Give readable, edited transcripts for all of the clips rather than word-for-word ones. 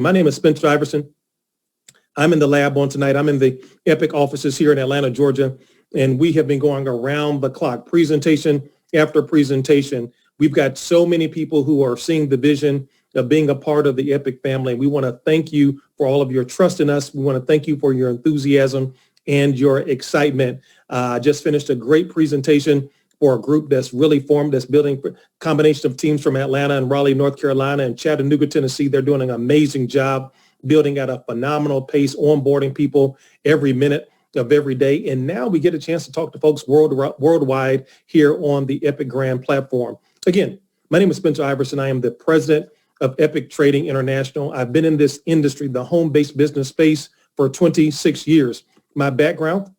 My name is Spencer Iverson. I'm in the lab on tonight. I'm in the Epic offices here in Atlanta, Georgia, and we have been going around the clock, presentation after presentation. We've got so many people who are seeing the vision of being a part of the Epic family. We want to thank you for all of your trust in us. We want to thank you for your enthusiasm and your excitement. I just finished a great presentation for a group that's really formed, that's building a combination of teams from Atlanta and Raleigh, North Carolina, and Chattanooga, Tennessee. They're doing an amazing job building at a phenomenal pace, onboarding people every minute of every day. And now we get a chance to talk to folks worldwide here on the Epic Grand platform. Again, my name is Spencer Iverson. I am the president of Epic Trading International. I've been in this industry, the home-based business space, for 26 years. My background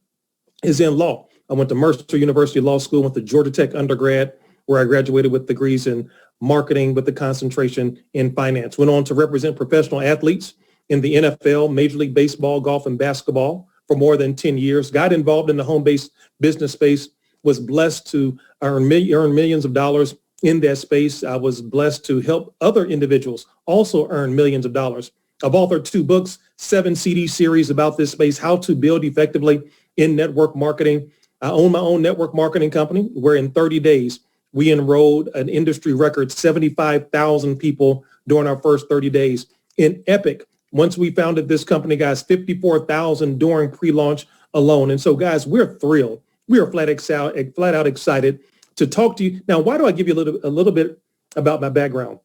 is in law. I went to Mercer University Law School, went to Georgia Tech undergrad, where I graduated with degrees in marketing with the concentration in finance. Went on to represent professional athletes in the NFL, Major League Baseball, golf, and basketball for more than 10 years. Got involved in the home-based business space, was blessed to earn millions of dollars in that space. I was blessed to help other individuals also earn millions of dollars. I've authored 2 books, 7 CD series about this space, how to build effectively in network marketing. I own my own network marketing company where in 30 days, we enrolled an industry record 75,000 people during our first 30 days. In Epic, once we founded this company, guys, 54,000 during pre-launch alone. And so, guys, we're thrilled. We are flat out excited to talk to you. Now, why do I give you a little bit about my background?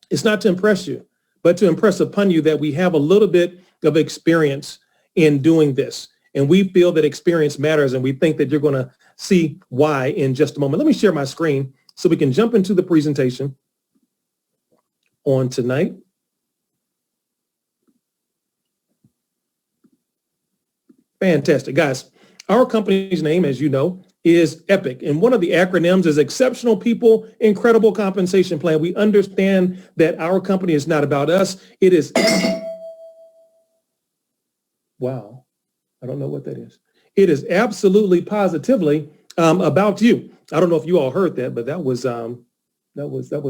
It's not to impress you, but to impress upon you that we have a little bit of experience in doing this. And we feel that experience matters, and we think that you're going to see why in just a moment. Let me share my screen so we can jump into the presentation on tonight. Fantastic. Guys, our company's name, as you know, is Epic. And one of the acronyms is Exceptional People, Incredible Compensation Plan. We understand that our company is not about us. It is... Wow. I don't know what that is. It is absolutely positively about you. I don't know if you all heard that, but that was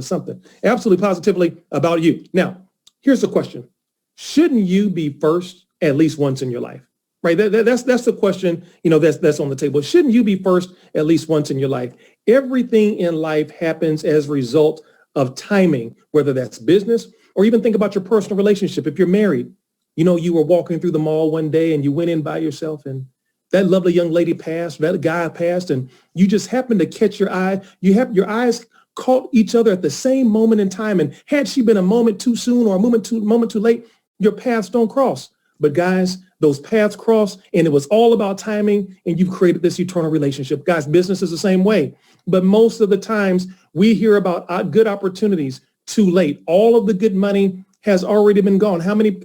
something. Absolutely positively about you. Now, here's the question. Shouldn't you be first at least once in your life? Right? That's the question, that's on the table. Shouldn't you be first at least once in your life? Everything in life happens as a result of timing, whether that's business or even think about your personal relationship. If you're married, you were walking through the mall one day and you went in by yourself and that lovely young lady passed, that guy passed, and you just happened to catch your eye. Your eyes caught each other at the same moment in time. And had she been a moment too soon or a moment too late, your paths don't cross. But guys, those paths cross, and it was all about timing, and you've created this eternal relationship. Guys, business is the same way. But most of the times we hear about good opportunities too late. All of the good money has already been gone. How many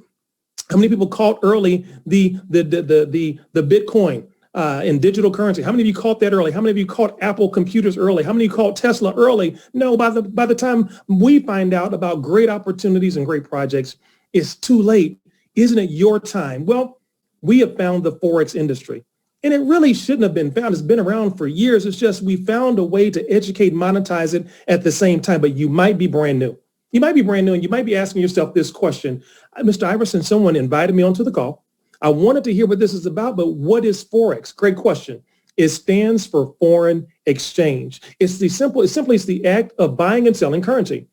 people caught early the Bitcoin in digital currency? How many of you caught that early? How many of you caught Apple computers early? How many of you caught Tesla early? No, by the time we find out about great opportunities and great projects, it's too late. Isn't it your time? Well, we have found the Forex industry, and it really shouldn't have been found. It's been around for years. It's just we found a way to educate, monetize it at the same time, but you might be brand new. You might be brand new, and you might be asking yourself this question. Mr. Iverson, someone invited me onto the call. I wanted to hear what this is about, but what is Forex? Great question. It stands for foreign exchange. It's the act of buying and selling currency.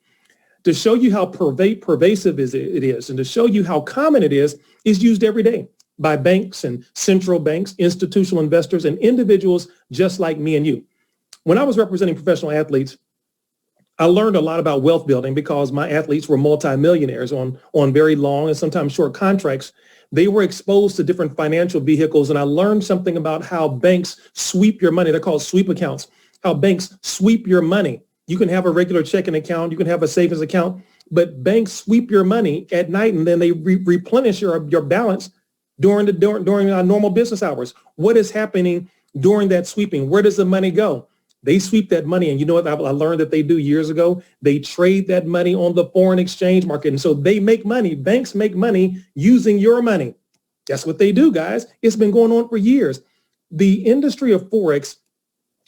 To show you how pervasive it is, and to show you how common it is used every day by banks and central banks, institutional investors, and individuals just like me and you. When I was representing professional athletes, I learned a lot about wealth building because my athletes were multimillionaires on very long and sometimes short contracts. They were exposed to different financial vehicles, and I learned something about how banks sweep your money. They're called sweep accounts, how banks sweep your money. You can have a regular checking account, you can have a savings account, but banks sweep your money at night, and then they replenish your balance during normal business hours. What is happening during that sweeping? Where does the money go? They sweep that money, and you know what I learned that they do years ago? They trade that money on the foreign exchange market, and so they make money. Banks make money using your money. That's what they do, guys. It's been going on for years. The industry of Forex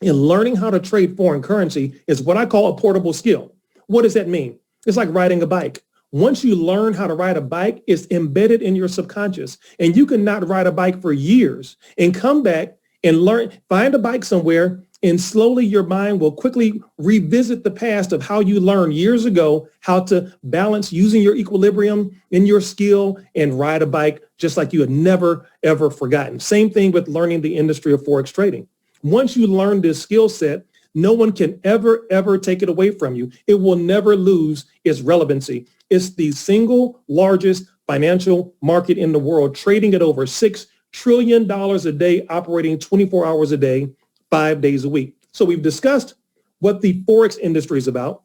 and learning how to trade foreign currency is what I call a portable skill. What does that mean? It's like riding a bike. Once you learn how to ride a bike, it's embedded in your subconscious, and you cannot ride a bike for years and come back and learn, find a bike somewhere, and slowly your mind will quickly revisit the past of how you learned years ago how to balance using your equilibrium in your skill and ride a bike just like you had never, ever forgotten. Same thing with learning the industry of Forex trading. Once you learn this skill set, no one can ever, ever take it away from you. It will never lose its relevancy. It's the single largest financial market in the world, trading at over $6 trillion a day, operating 24 hours a day, 5 days a week. So we've discussed what the Forex industry is about.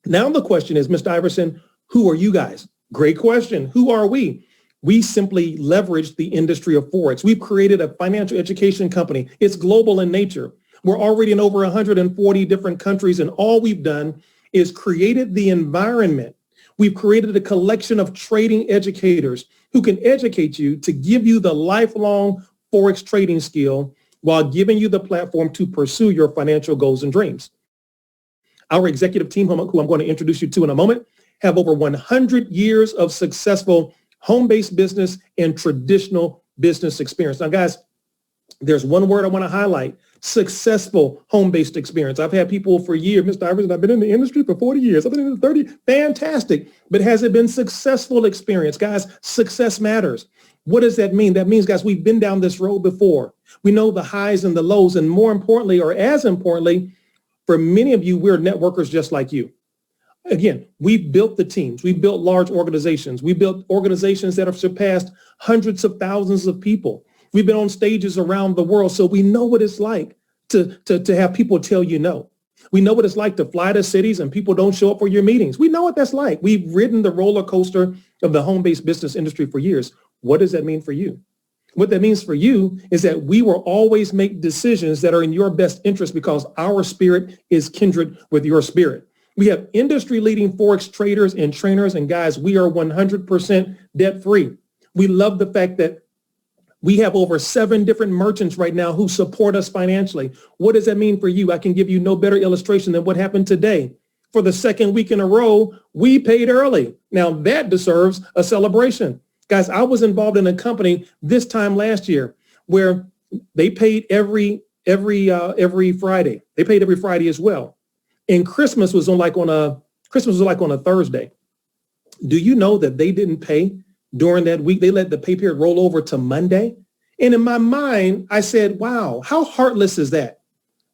Now the question is, Mr. Iverson, who are you guys? Great question. Who are we? We simply leverage the industry of Forex. We've created a financial education company. It's global in nature. We're already in over 140 different countries, and all we've done is created the environment. We've created a collection of trading educators who can educate you to give you the lifelong Forex trading skill while giving you the platform to pursue your financial goals and dreams. Our executive team, who I'm going to introduce you to in a moment, have over 100 years of successful home-based business and traditional business experience. Now, guys, there's one word I want to highlight: successful home-based experience. I've had people for years, Mr. Iverson, I've been in the industry for 40 years. I've been in the 30, fantastic. But has it been successful experience? Guys, success matters. What does that mean? That means, guys, we've been down this road before. We know the highs and the lows, and more importantly, or as importantly, for many of you, we're networkers just like you. Again, we've built the teams. We've built large organizations. We built organizations that have surpassed hundreds of thousands of people. We've been on stages around the world, so we know what it's like to have people tell you no. We know what it's like to fly to cities and people don't show up for your meetings. We know what that's like. We've ridden the roller coaster of the home-based business industry for years. What does that mean for you? What that means for you is that we will always make decisions that are in your best interest because our spirit is kindred with your spirit. We have industry-leading Forex traders and trainers, and guys, we are 100% debt-free. We love the fact that we have over 7 different merchants right now who support us financially. What does that mean for you? I can give you no better illustration than what happened today. For the second week in a row, we paid early. Now that deserves a celebration. Guys, I was involved in a company this time last year where they paid every Friday. They paid every Friday as well. And Christmas was on a Thursday. Do you know that they didn't pay during that week? They let the pay period roll over to Monday. And in my mind, I said, wow, how heartless is that?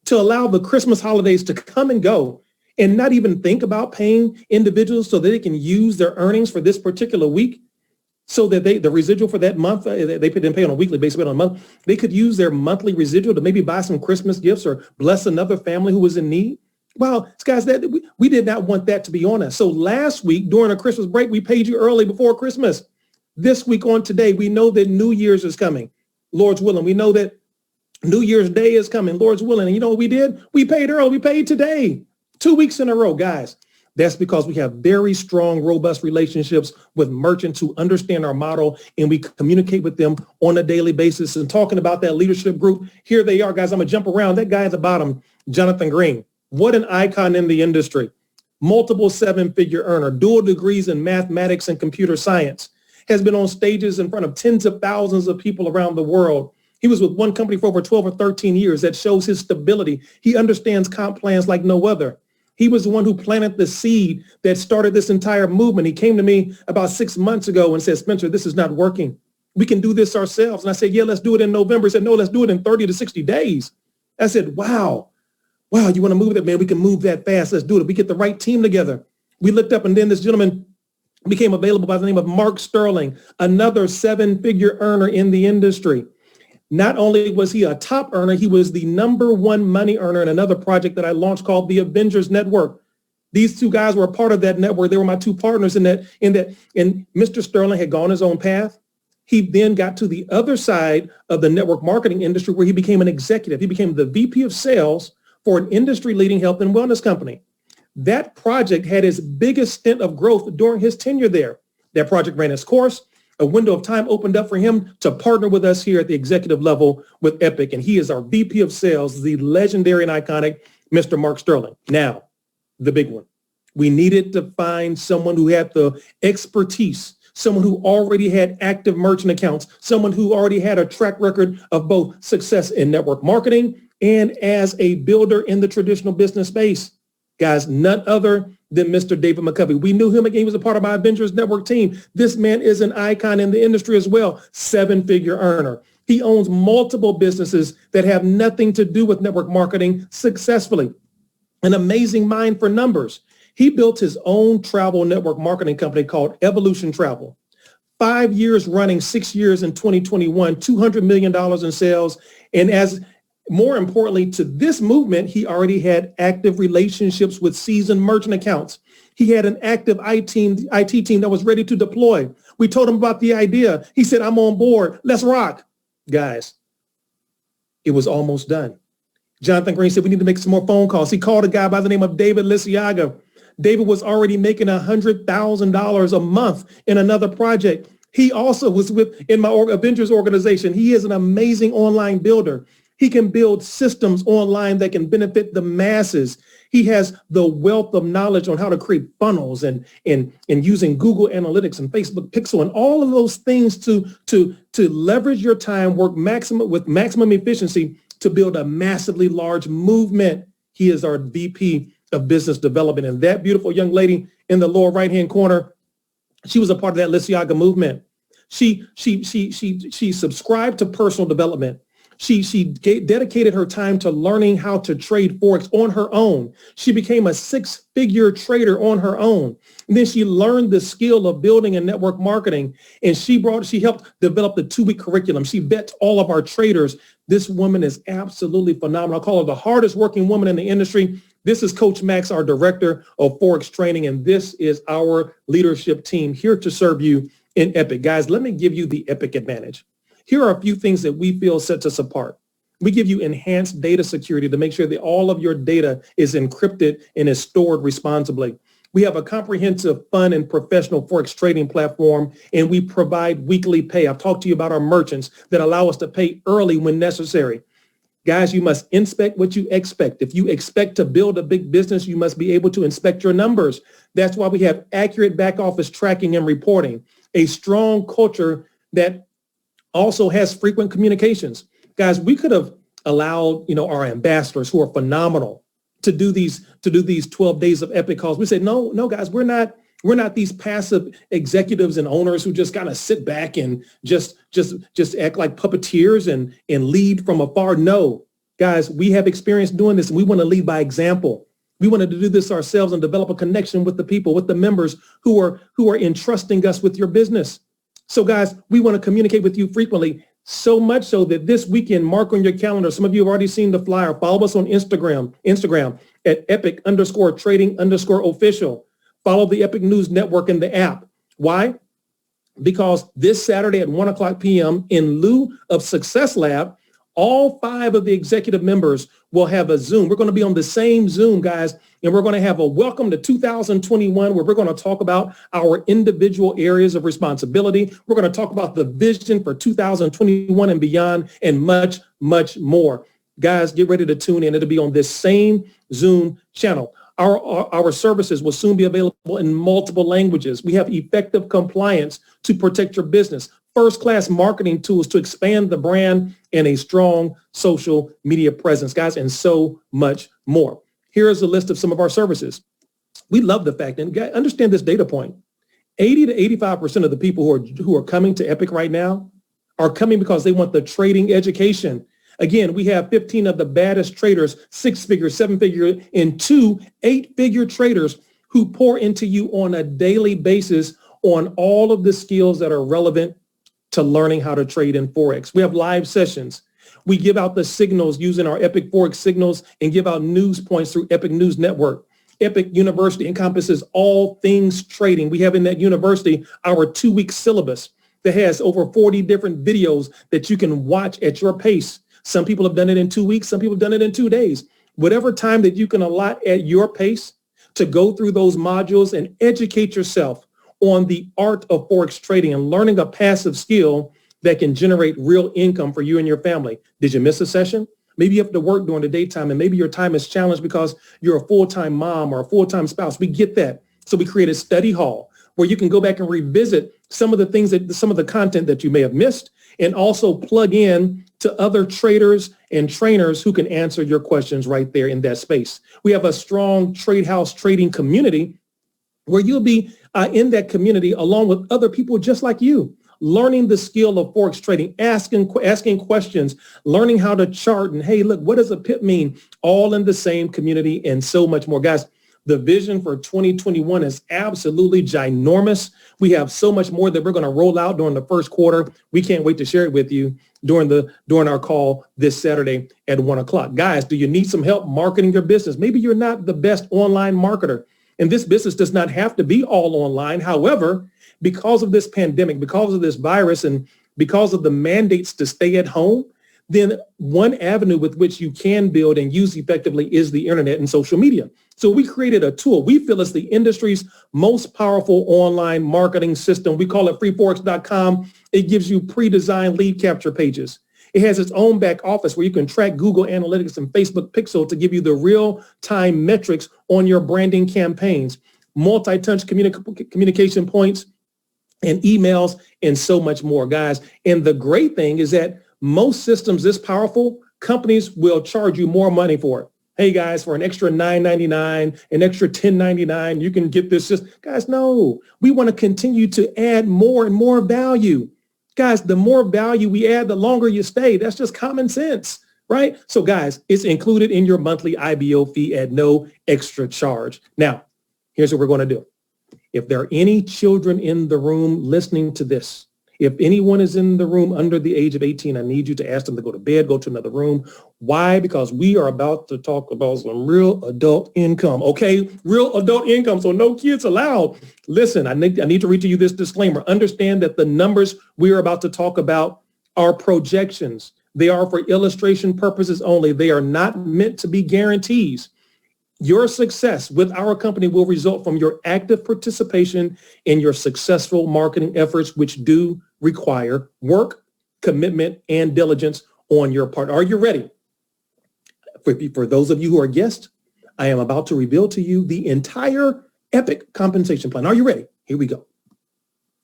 To allow the Christmas holidays to come and go and not even think about paying individuals so that they can use their earnings for this particular week, so that the residual for that month, they didn't pay on a weekly basis, but on a month, they could use their monthly residual to maybe buy some Christmas gifts or bless another family who was in need. Well, guys, we did not want that to be on us. So last week during a Christmas break, we paid you early before Christmas. This week on today, we know that New Year's is coming, Lord's willing. We know that New Year's Day is coming, Lord's willing. And you know what we did? We paid early. We paid today, 2 weeks in a row, guys. That's because we have very strong, robust relationships with merchants who understand our model, and we communicate with them on a daily basis. And talking about that leadership group, here they are, guys. I'm going to jump around. That guy at the bottom, Jonathan Green. What an icon in the industry. Multiple 7-figure earner, dual degrees in mathematics and computer science, has been on stages in front of tens of thousands of people around the world. He was with one company for over 12 or 13 years. That shows his stability. He understands comp plans like no other. He was the one who planted the seed that started this entire movement. He came to me about 6 months ago and said, Spencer, this is not working. We can do this ourselves. And I said, yeah, let's do it in November. He said, no, let's do it in 30 to 60 days. I said, wow, you want to move that, man? We can move that fast. Let's do it. We get the right team together. We looked up, and then this gentleman became available by the name of Mark Sterling, another 7-figure earner in the industry. Not only was he a top earner, he was the #1 money earner in another project that I launched called the Avengers Network. These two guys were a part of that network. They were my two partners in that. And Mr. Sterling had gone his own path. He then got to the other side of the network marketing industry where he became an executive. He became the VP of sales for an industry-leading health and wellness company. That project had its biggest stint of growth during his tenure there. That project ran its course. A window of time opened up for him to partner with us here at the executive level with Epic. And he is our VP of sales, the legendary and iconic Mr. Mark Sterling. Now, the big one. We needed to find someone who had the expertise, someone who already had active merchant accounts, someone who already had a track record of both success in network marketing and as a builder in the traditional business space. Guys, none other than Mr. David McCovey. We knew him again. He was a part of my Avengers Network team. This man is an icon in the industry as well, seven-figure earner. He owns multiple businesses that have nothing to do with network marketing successfully. An amazing mind for numbers. He built his own travel network marketing company called Evolution Travel. 5 years running, 6 years in 2021, $200 million in sales. And as more importantly to this movement, he already had active relationships with seasoned merchant accounts. He had an active IT team that was ready to deploy. We told him about the idea. He said, I'm on board. Let's rock. Guys, it was almost done. Jonathan Green said, we need to make some more phone calls. He called a guy by the name of David Lisiaga. David was already making $100,000 a month in another project. He also was in my Avengers organization. He is an amazing online builder. He can build systems online that can benefit the masses. He has the wealth of knowledge on how to create funnels and using Google Analytics and Facebook Pixel and all of those things to leverage your time, work with maximum efficiency to build a massively large movement. He is our VP of Business Development. And that beautiful young lady in the lower right-hand corner, she was a part of that Lisiaga movement. She subscribed to personal development. She dedicated her time to learning how to trade Forex on her own. She became a six-figure trader on her own. And then she learned the skill of building and network marketing. And she helped develop the 2-week curriculum. She vets all of our traders. This woman is absolutely phenomenal. I call her the hardest working woman in the industry. This is Coach Max, our director of Forex training. And this is our leadership team here to serve you in Epic. Guys, let me give you the Epic advantage. Here are a few things that we feel sets us apart. We give you enhanced data security to make sure that all of your data is encrypted and is stored responsibly. We have a comprehensive, fun, and professional Forex trading platform, and we provide weekly pay. I've talked to you about our merchants that allow us to pay early when necessary. Guys, you must inspect what you expect. If you expect to build a big business, you must be able to inspect your numbers. That's why we have accurate back office tracking and reporting, a strong culture that also has frequent communications. Guys, we could have allowed, our ambassadors who are phenomenal to do these 12 days of Epic calls. We said, no, guys, we're not these passive executives and owners who just kind of sit back and just act like puppeteers and lead from afar. No, guys, we have experience doing this and we want to lead by example. We wanted to do this ourselves and develop a connection with the people, with the members who are entrusting us with your business. So guys, we want to communicate with you frequently, so much so that this weekend, mark on your calendar. Some of you have already seen the flyer. Follow us on Instagram at epic_trading_official. Follow the Epic News Network in the app. Why? Because this Saturday at 1:00 p.m. in lieu of Success Lab, all 5 of the executive members will have a Zoom. We're going to be on the same Zoom, guys, and we're going to have a welcome to 2021 where we're going to talk about our individual areas of responsibility. We're going to talk about the vision for 2021 and beyond and much, much more. Guys, get ready to tune in. It'll be on this same Zoom channel. Our services will soon be available in multiple languages. We have effective compliance to protect your business, first-class marketing tools to expand the brand, and a strong social media presence, guys, and so much more. Here's a list of some of our services. We love the fact, and understand this data point, 80 to 85% of the people who are coming to Epic right now are coming because they want the trading education. Again, we have 15 of the baddest traders, 6-figure, 7-figure, and 2 8-figure traders who pour into you on a daily basis on all of the skills that are relevant to learning how to trade in Forex. We have live sessions. We give out the signals using our Epic Forex signals and give out news points through Epic News Network. Epic University encompasses all things trading. We have in that university our 2-week syllabus that has over 40 different videos that you can watch at your pace. Some people have done it in 2 weeks. Some people have done it in 2 days. Whatever time that you can allot at your pace to go through those modules and educate yourself on the art of Forex trading and learning a passive skill that can generate real income for you and your family. Did you miss a session? Maybe you have to work during the daytime, and maybe your time is challenged because you're a full-time mom or a full-time spouse. We get that. So we create a study hall where you can go back and revisit some of the content that you may have missed, and also plug in to other traders and trainers who can answer your questions right there in that space. We have a strong trade house trading community where you'll be in that community along with other people just like you, learning the skill of Forex trading, asking questions, learning how to chart, and hey, look, what does a pip mean? All in the same community and so much more. Guys, the vision for 2021 is absolutely ginormous. We have so much more that we're going to roll out during the first quarter. We can't wait to share it with you during our call this Saturday at 1 o'clock. Guys, do you need some help marketing your business? Maybe you're not the best online marketer, and this business does not have to be all online. However, because of this pandemic, because of this virus, and because of the mandates to stay at home, then one avenue with which you can build and use effectively is the internet and social media. So we created a tool we feel is the industry's most powerful online marketing system. We call it freeforex.com. It gives you pre-designed lead capture pages. It has its own back office where you can track Google Analytics and Facebook Pixel to give you the real-time metrics on your branding campaigns, multi-touch communication points and emails, and so much more, guys. And the great thing is that most systems this powerful, companies will charge you more money for it. Hey, guys, for an extra $9.99, an extra $10.99, you can get this. Guys, no, we want to continue to add more and more value. Guys, the more value we add, the longer you stay. That's just common sense, right? So, guys, it's included in your monthly IBO fee at no extra charge. Now, here's what we're going to do. If there are any children in the room listening to this, if anyone is in the room under the age of 18, I need you to ask them to go to bed, go to another room. Why? Because we are about to talk about some real adult income, okay? Real adult income, so no kids allowed. Listen, I need to read to you this disclaimer. Understand that the numbers we are about to talk about are projections. They are for illustration purposes only. They are not meant to be guarantees. Your success with our company will result from your active participation in your successful marketing efforts, which do require work, commitment, and diligence on your part. Are you ready? For those of you who are guests, I am about to reveal to you the entire epic compensation plan. Are you ready? Here we go.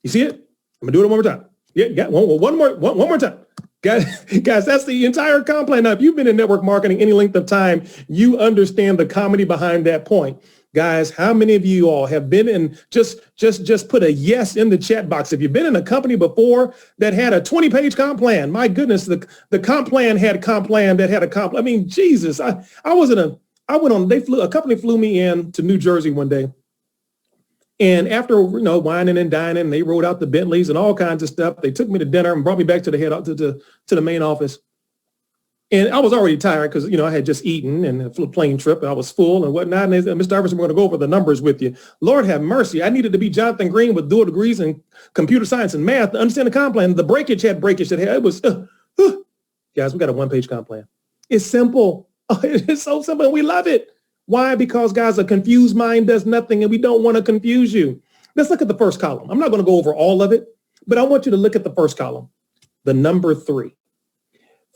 You see it? I'm gonna do it one more time. Yeah, one more time. Guys, that's the entire comp plan. Now, if you've been in network marketing any length of time, you understand the comedy behind that point. Guys, how many of you all have been in, just put a yes in the chat box. If you've been in a company before that had a 20-page comp plan, my goodness, the comp plan had a comp plan that had a comp. I mean, Jesus, a company flew me in to New Jersey one day. And after, whining and dining, they rode out the Bentleys and all kinds of stuff. They took me to dinner and brought me back to the main office. And I was already tired because, I had just eaten and a plane trip and I was full and whatnot. And they said, Mr. Iverson, we're going to go over the numbers with you. Lord have mercy. I needed to be Jonathan Green with dual degrees in computer science and math to understand the comp plan. The breakage that it was, guys, we got a one-page comp plan. It's simple. It's so simple and we love it. Why? Because, guys, a confused mind does nothing, and we don't want to confuse you. Let's look at the first column. I'm not going to go over all of it, but I want you to look at the first column, the number 3.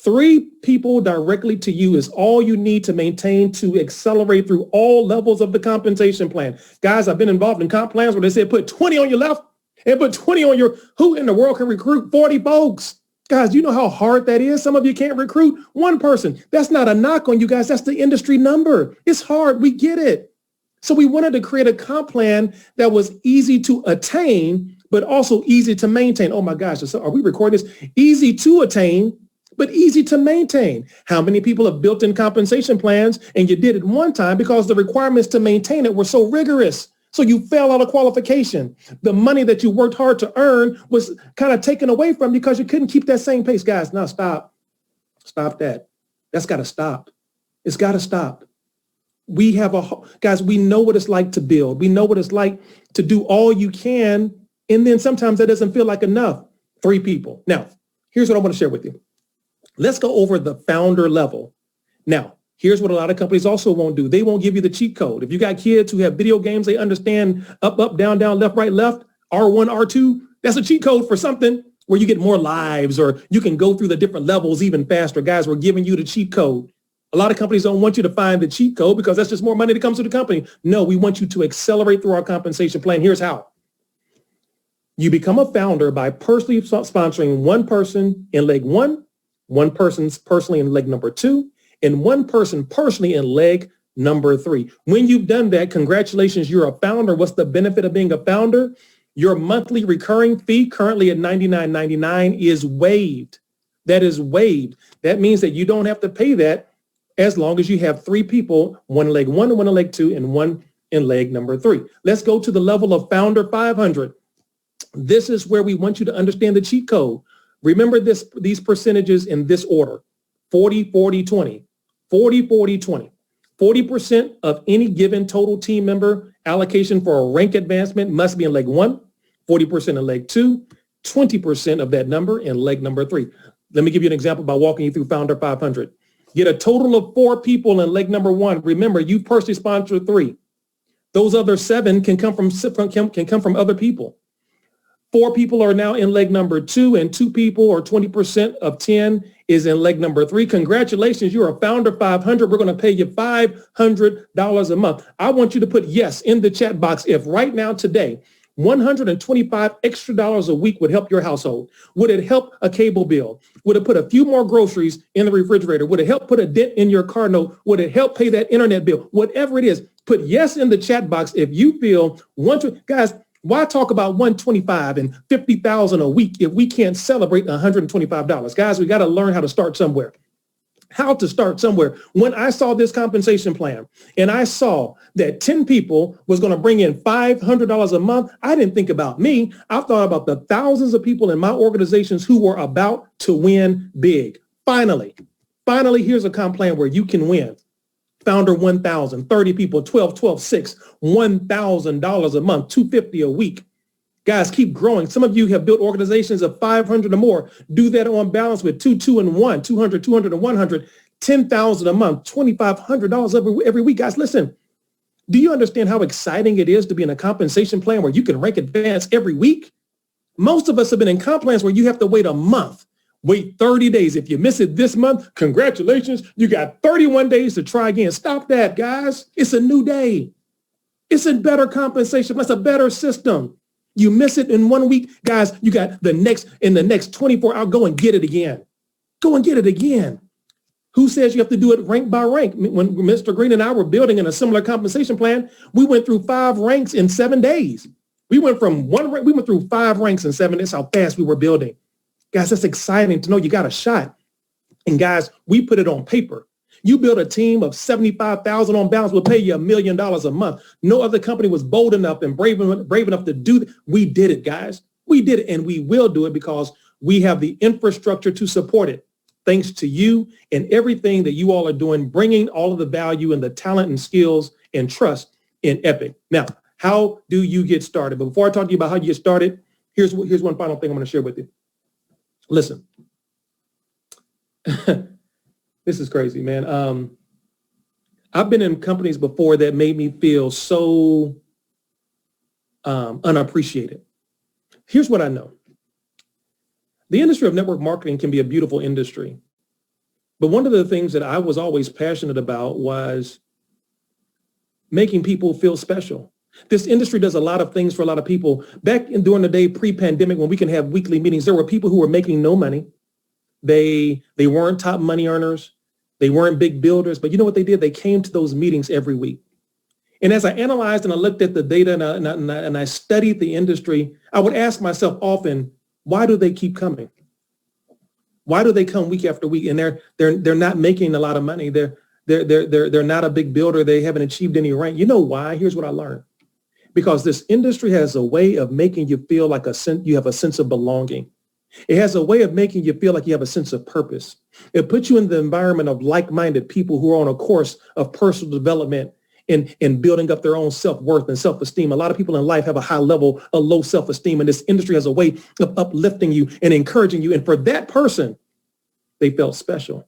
3 people directly to you is all you need to maintain to accelerate through all levels of the compensation plan. Guys, I've been involved in comp plans where they said put 20 on your left and put 20 on your, who in the world can recruit 40 folks? Guys, you know how hard that is? Some of you can't recruit one person. That's not a knock on you guys. That's the industry number. It's hard. We get it. So we wanted to create a comp plan that was easy to attain, but also easy to maintain. Oh my gosh, are we recording this? Easy to attain, but easy to maintain. How many people have built in compensation plans and you did it one time because the requirements to maintain it were so rigorous? So you fell out of qualification. The money that you worked hard to earn was kind of taken away from you because you couldn't keep that same pace. Guys, now stop. Stop that. That's got to stop. It's got to stop. Guys, we know what it's like to build. We know what it's like to do all you can. And then sometimes that doesn't feel like enough. 3 people. Now, here's what I want to share with you. Let's go over the founder level. Now, here's what a lot of companies also won't do. They won't give you the cheat code. If you got kids who have video games, they understand up, up, down, down, left, right, left, R1, R2. That's a cheat code for something. where you get more lives or you can go through the different levels even faster. Guys, we're giving you the cheat code. A lot of companies don't want you to find the cheat code because that's just more money that comes to the company. No, we want you to accelerate through our compensation plan. Here's how. You become a founder by personally sponsoring one person in leg one person personally in leg number 2, and one person personally in leg number 3. When you've done that, congratulations, you're a founder. What's the benefit of being a founder? Your monthly recurring fee, currently at $99.99, is waived. That is waived. That means that you don't have to pay that as long as you have 3 people, one in leg 1, one in leg 2, and one in leg number 3. Let's go to the level of Founder 500. This is where we want you to understand the cheat code. Remember these percentages in this order: 40, 40, 20, 40, 40, 20. 40% of any given total team member allocation for a rank advancement must be in leg 1, 40% in leg 2, 20% of that number in leg number 3. Let me give you an example by walking you through Founder 500. Get a total of 4 people in leg number 1. Remember, you personally sponsored 3. Those other 7 can come from other people. 4 people are now in leg number 2, and 2 people, or 20% of 10, is in leg number 3. Congratulations, you're a Founder 500. We're going to pay you $500 a month. I want you to put yes in the chat box if right now today, $125 extra a week would help your household. Would it help a cable bill? Would it put a few more groceries in the refrigerator? Would it help put a dent in your car note? Would it help pay that internet bill? Whatever it is, put yes in the chat box if you feel guys. Why talk about $125 and $50,000 a week if we can't celebrate $125? Guys, we got to learn how to start somewhere. How to start somewhere. When I saw this compensation plan and I saw that 10 people was going to bring in $500 a month, I didn't think about me. I thought about the thousands of people in my organizations who were about to win big. Finally, here's a comp plan where you can win. Founder 1,000, 30 people, 12, 6, $1,000 a month, $250 a week. Guys, keep growing. Some of you have built organizations of 500 or more. Do that on balance with 2 and 1, 200, 200 and 100, $10,000 a month, $2,500 every week. Guys, listen, do you understand how exciting it is to be in a compensation plan where you can rank advance every week? Most of us have been in comp plans where you have to wait a month. Wait 30 days. If you miss it this month, congratulations. You got 31 days to try again. Stop that, guys. It's a new day. It's a better compensation. That's a better system. You miss it in 1 week, guys, you got the next 24 hours. Go and get it again. Go and get it again. Who says you have to do it rank by rank? When Mr. Green and I were building in a similar compensation plan, we went through 5 ranks in 7 days. We went through 5 ranks in 7 days. That's how fast we were building. Guys, that's exciting to know you got a shot. And guys, we put it on paper. You build a team of 75,000 on balance, we'll pay you $1 million a month. No other company was bold enough and brave enough to do that. We did it, guys. We did it, and we will do it because we have the infrastructure to support it. Thanks to you and everything that you all are doing, bringing all of the value and the talent and skills and trust in Epic. Now, how do you get started? But before I talk to you about how you get started, here's one final thing I'm going to share with you. Listen, this is crazy, man. I've been in companies before that made me feel so unappreciated. Here's what I know. The industry of network marketing can be a beautiful industry. But one of the things that I was always passionate about was making people feel special. This industry does a lot of things for a lot of people. During the day pre-pandemic, when we can have weekly meetings, there were people who were making no money. They weren't top money earners. They weren't big builders. But you know what they did? They came to those meetings every week. And as I analyzed and I looked at the data and I studied the industry, I would ask myself often, why do they keep coming? Why do they come week after week? And they're not making a lot of money. They're not a big builder. They haven't achieved any rank. You know why? Here's what I learned. Because this industry has a way of making you feel like you have a sense of belonging. It has a way of making you feel like you have a sense of purpose. It puts you in the environment of like-minded people who are on a course of personal development and building up their own self-worth and self-esteem. A lot of people in life have a high level of low self-esteem, and this industry has a way of uplifting you and encouraging you. And for that person, they felt special.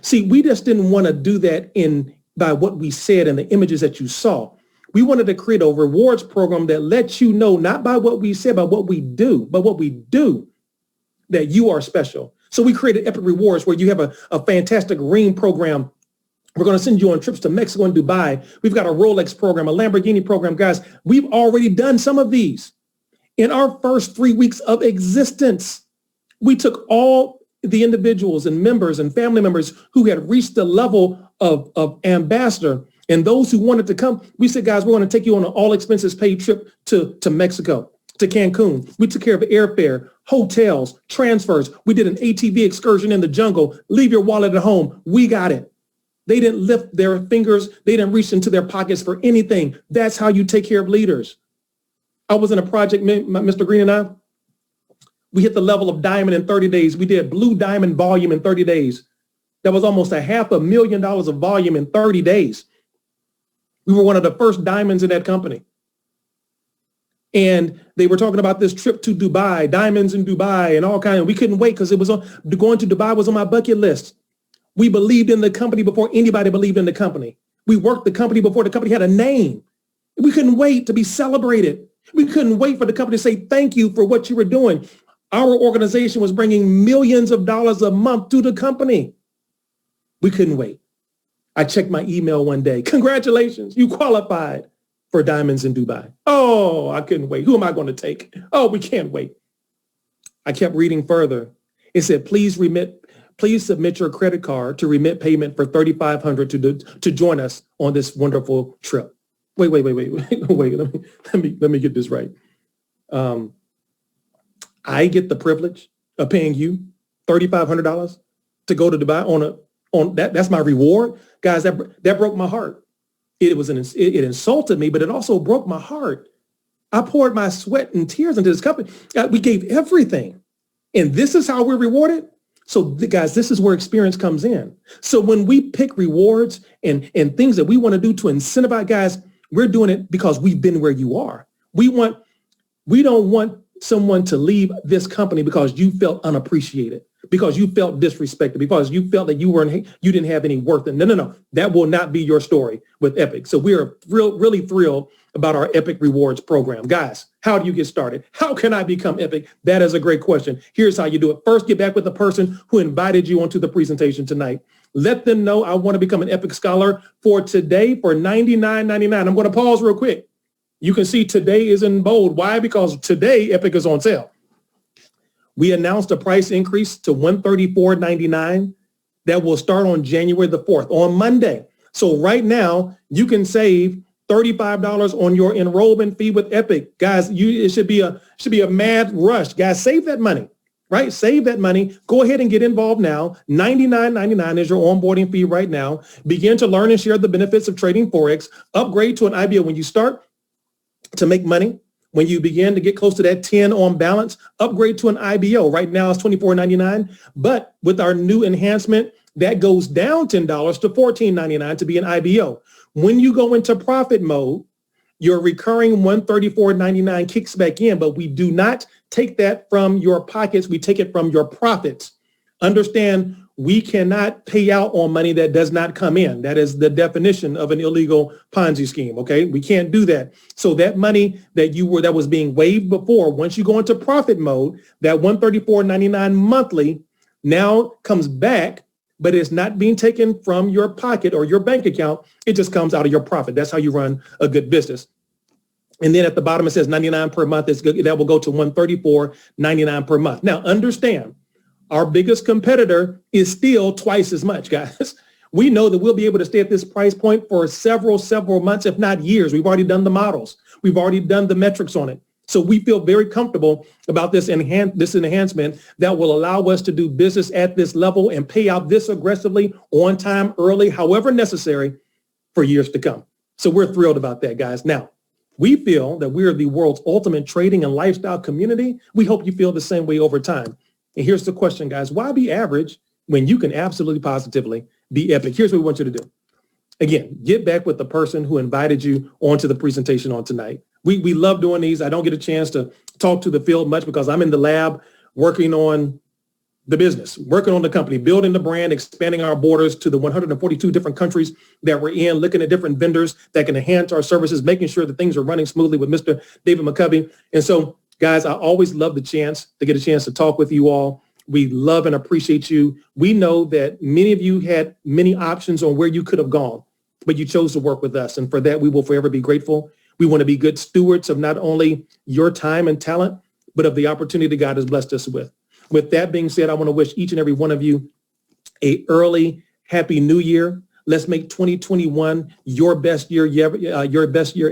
See, we just didn't want to do that by what we said and the images that you saw. We wanted to create a rewards program that lets you know, not by what we said, but what we do. that you are special. So we created Epic Rewards where you have a fantastic ring program. We're going to send you on trips to Mexico and Dubai. We've got a Rolex program, a Lamborghini program. Guys, we've already done some of these. In our first 3 weeks of existence, we took all the individuals and members and family members who had reached the level of ambassador and those who wanted to come. We said, guys, we're going to take you on an all expenses paid trip to Mexico, to Cancun. We took care of airfare, hotels, transfers. We did an ATV excursion in the jungle. Leave your wallet at home. We got it. They didn't lift their fingers. They didn't reach into their pockets for anything. That's how you take care of leaders. I was in a project, Mr. Green and I, we hit the level of diamond in 30 days. We did blue diamond volume in 30 days. That was almost $500,000 of volume in 30 days. We were one of the first diamonds in that company. And they were talking about this trip to Dubai, diamonds in Dubai and all kinds. We couldn't wait because going to Dubai was on my bucket list. We believed in the company before anybody believed in the company. We worked the company before the company had a name. We couldn't wait to be celebrated. We couldn't wait for the company to say thank you for what you were doing. Our organization was bringing millions of dollars a month to the company. We couldn't wait. I checked my email one day. Congratulations, you qualified for diamonds in Dubai. Oh, I couldn't wait. Who am I going to take? Oh, we can't wait. I kept reading further. It said, please submit your credit card to remit payment for $3,500 to join us on this wonderful trip. Wait. Let me get this right. I get the privilege of paying you $3,500 to go to Dubai on that. That's my reward. Guys, that broke my heart. It insulted me, but it also broke my heart. I poured my sweat and tears into this company. We gave everything. And this is how we're rewarded. So guys, this is where experience comes in. So when we pick rewards and things that we want to do to incentivize, guys, we're doing it because we've been where you are. We don't want someone to leave this company because you felt unappreciated, because you felt disrespected, because you felt that you didn't have any worth. And no, that will not be your story with Epic. So we are really thrilled about our Epic Rewards program. Guys, how do you get started? How can I become Epic? That is a great question. Here's how you do it. First, get back with the person who invited you onto the presentation tonight. Let them know I want to become an Epic Scholar for today for $99.99. I'm going to pause real quick. You can see today is in bold. Why? Because today Epic is on sale. We announced a price increase to $134.99 that will start on January the 4th, on Monday. So right now, you can save $35 on your enrollment fee with Epic. Guys, it should be a mad rush. Guys, save that money, right? Save that money. Go ahead and get involved now. $99.99 is your onboarding fee right now. Begin to learn and share the benefits of trading Forex. Upgrade to an IBO when you start to make money. When you begin to get close to that 10 on balance, upgrade to an IBO. Right now it's $24.99, but with our new enhancement, that goes down $10 to $14.99 to be an IBO. When you go into profit mode, your recurring $134.99 kicks back in, but we do not take that from your pockets. We take it from your profits. Understand, we cannot pay out on money that does not come in. That is the definition of an illegal Ponzi scheme. Okay, we can't do that. So that money that was being waived before, once you go into profit mode, that $134.99 monthly now comes back, but it's not being taken from your pocket or your bank account. It just comes out of your profit. That's how you run a good business. And then at the bottom, it says $99 per month. That will go to $134.99 per month. Now, understand, our biggest competitor is still twice as much, guys. We know that we'll be able to stay at this price point for several months, if not years. We've already done the models. We've already done the metrics on it. So we feel very comfortable about this enhancement that will allow us to do business at this level and pay out this aggressively, on time, early, however necessary, for years to come. So we're thrilled about that, guys. Now, we feel that we are the world's ultimate trading and lifestyle community. We hope you feel the same way over time. And here's the question, guys. Why be average when you can absolutely positively be epic? Here's what we want you to do. Again, get back with the person who invited you onto the presentation on tonight. We love doing these. I don't get a chance to talk to the field much because I'm in the lab working on the business, working on the company, building the brand, expanding our borders to the 142 different countries that we're in, looking at different vendors that can enhance our services, making sure that things are running smoothly with Mr. David McCovey. And so, Guys, I always love the chance to get a chance to talk with you all. We love and appreciate you. We know that many of you had many options on where you could have gone, but you chose to work with us. And for that, we will forever be grateful. We want to be good stewards of not only your time and talent, but of the opportunity God has blessed us with. With that being said, I want to wish each and every one of you a early happy new year. Let's make 2021 your best year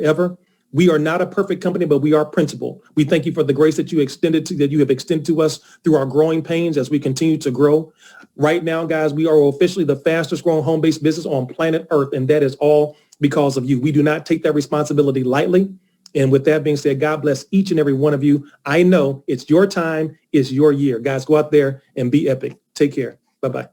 ever. We are not a perfect company, but we are principled. We thank you for the grace that you have extended to us through our growing pains as we continue to grow. Right now, guys, we are officially the fastest growing home-based business on planet Earth, and that is all because of you. We do not take that responsibility lightly. And with that being said, God bless each and every one of you. I know it's your time, it's your year. Guys, go out there and be epic. Take care. Bye-bye.